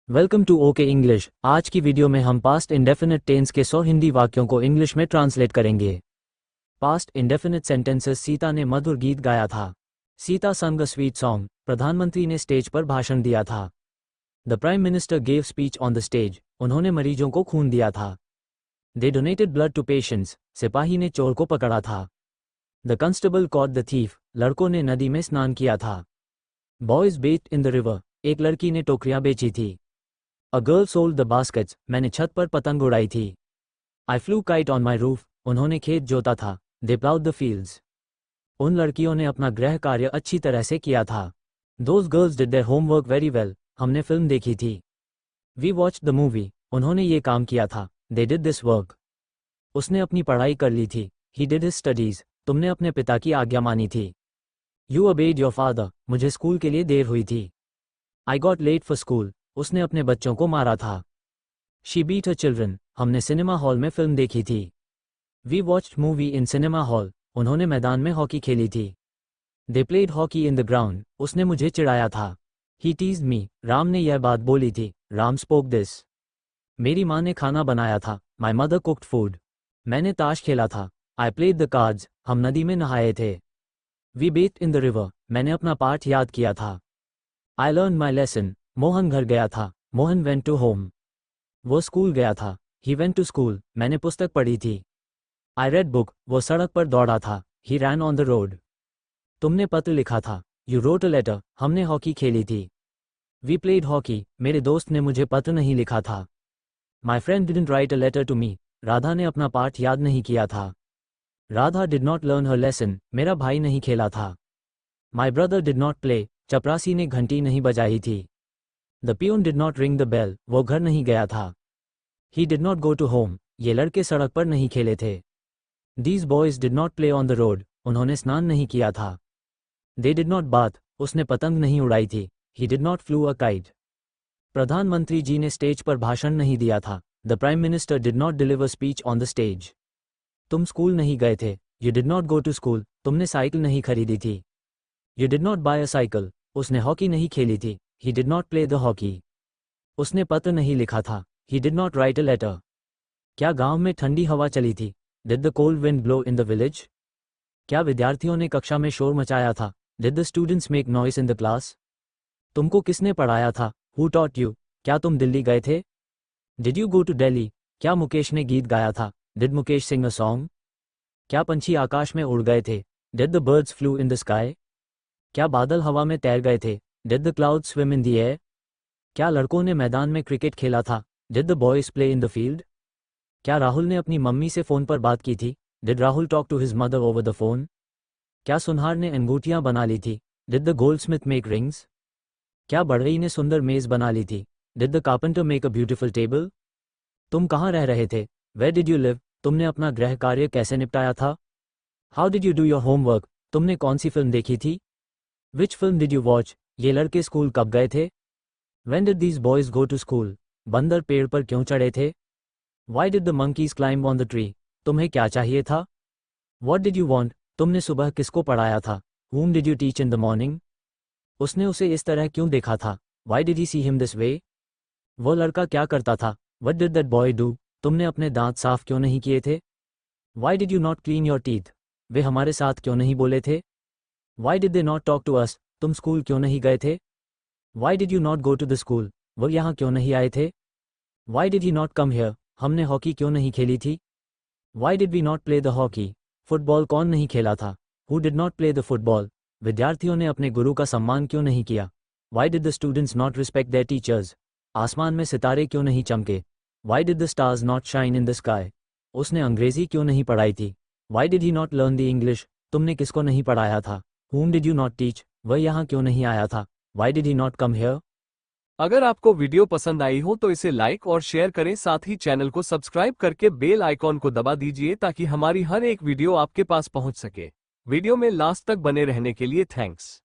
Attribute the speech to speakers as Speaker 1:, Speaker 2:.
Speaker 1: Welcome to okay English. आज की video में हम पास्ट इंडेफिनिट टेंस के 100 हिंदी वाक्यों को इंग्लिश में ट्रांसलेट करेंगे। Past indefinite sentences. सीता ने मधुर गीत गाया था। सीता संग अ स्वीट सॉन्ग। प्रधानमंत्री ने स्टेज पर भाषण दिया था। The prime minister gave speech on the stage. उन्होंने मरीजों को खून दिया था। दे डोनेटेड ब्लड टू पेशेंट्स। सिपाही ने चोर को पकड़ा था। The constable caught the thief. लड़कों ने नदी में स्नान किया था। Boys based in the river. एक लड़की ने टोकरियां बेची थी। A girl sold the baskets. मैंने छत पर पतंग उड़ाई थी। I flew kite on my roof. उन्होंने खेत जोता था। They plowed the fields. उन लड़कियों ने अपना गृह कार्य अच्छी तरह से किया था। Those girls did their homework very well. हमने फिल्म देखी थी। We watched the movie. उन्होंने ये काम किया था। They did this work. उसने अपनी पढ़ाई कर ली थी। He did his studies. तुमने अपने पिता की आज्ञा मानी थी। You obeyed your father. मुझे स्कूल के लिए देर हुई थी। I got late for school. उसने अपने बच्चों को मारा था। She beat her children. हमने सिनेमा हॉल में फिल्म देखी थी। We watched movie in cinema hall. उन्होंने मैदान में हॉकी खेली थी। They played hockey in the ground. उसने मुझे चिढ़ाया था। He teased me. राम ने यह बात बोली थी। Ram spoke this. मेरी माँ ने खाना बनाया था। My mother cooked food. मैंने ताश खेला था। I played the cards. हम नदी में नहाए थे। We bathed in the river. मैंने अपना पाठ याद किया था। I learned my lesson. Mohan घर गया था। Mohan went to home. वो स्कूल गया था। He went to school. मैंने पुस्तक पढ़ी थी। I read book. वो सड़क पर दौड़ा था। He ran on the road. तुमने पत्र लिखा था। You wrote a letter. हमने हॉकी खेली थी। We played hockey. मेरे दोस्त ने मुझे पत्र नहीं लिखा था। My friend didn't write a letter to me. Radha ने अपना पाठ याद नहीं किया था। Radha did not learn her lesson. मेरा भाई नहीं खेला था। My brother did not play. चपरासी ने घंटी नहीं बजाई थी। The peon did not ring the bell. वो घर नहीं गया था। He did not go to home. ये लड़के सड़क पर नहीं खेले थे। These boys did not play on the road. उन्होंने स्नान नहीं किया था। They did not bath. उसने पतंग नहीं उड़ाई थी। He did not flew a kite. प्रधानमंत्री जी ने स्टेज पर भाषण नहीं दिया था। The prime minister did not deliver speech on the stage. तुम स्कूल नहीं गए थे। You did not go to school. तुमने साइकिल नहीं खरीदी थी। You did not buy a cycle. उसने हॉकी नहीं खेली थी। He did not play the hockey. उसने पत्र नहीं लिखा था। He did not write a letter. क्या गांव में ठंडी हवा चली थी? Did the cold wind blow in the village? क्या विद्यार्थियों ने कक्षा में शोर मचाया था? Did the students make noise in the class? तुमको किसने पढ़ाया था? Who taught you? क्या तुम दिल्ली गए थे? Did you go to Delhi? क्या मुकेश ने गीत गाया था? Did Mukesh sing a song? क्या पंछी आकाश में उड़ गए थे? Did the birds flew in the sky? क्या बादल हवा में तैर गए थे? Did the clouds swim in the air? क्या लड़कों ने मैदान में क्रिकेट खेला था? Did the boys play in the field? क्या राहुल ने अपनी मम्मी से फ़ोन पर बात की थी? Did Rahul talk to his mother over the phone? क्या सुनहार ने अंगूठियां बना ली थी? Did the goldsmith make rings? क्या बढ़ई ने सुंदर मेज बना ली थी? Did the carpenter make a beautiful table? तुम कहाँ रह रहे थे? Where did you live? तुमने अपना गृह कार्य कैसे निपटाया था? How did you do your homework? तुमने कौन सी फिल्म देखी थी? Which film did you watch? ये लड़के स्कूल कब गए थे? When did these boys go to school? बंदर पेड़ पर क्यों चढ़े थे? Why did the monkeys climb on the tree? तुम्हें क्या चाहिए था? What did you want? तुमने सुबह किसको पढ़ाया था? Whom did you teach in the morning? उसने उसे इस तरह क्यों देखा था? Why did he see him this way? वो लड़का क्या करता था? What did that boy do? तुमने अपने दांत साफ क्यों नहीं किए थे? Why did you not clean your teeth? वे हमारे साथ क्यों नहीं बोले थे? Why did they not talk to us? तुम स्कूल क्यों नहीं गए थे? Why did you not go to the school? वो यहाँ क्यों नहीं आए थे? Why did he not come here? हमने हॉकी क्यों नहीं खेली थी? Why did we not play the hockey? Football कौन नहीं खेला था? Who did not play the football? विद्यार्थियों ने अपने गुरु का सम्मान क्यों नहीं किया? Why did the students not respect their teachers? आसमान में सितारे क्यों नहीं चमके? Why did the stars not shine in the sky? उसने अंग्रेजी क्यों नहीं पढ़ाई थी? Why did he not learn the English? तुमने किसको नहीं पढ़ाया था? Whom did you not teach? वह यहाँ क्यों नहीं आया था? Why did he not come here?
Speaker 2: अगर आपको वीडियो पसंद आई हो तो इसे लाइक और शेयर करें, साथ ही चैनल को सब्सक्राइब करके बेल आइकॉन को दबा दीजिए ताकि हमारी हर एक वीडियो आपके पास पहुंच सके। वीडियो में लास्ट तक बने रहने के लिए थैंक्स।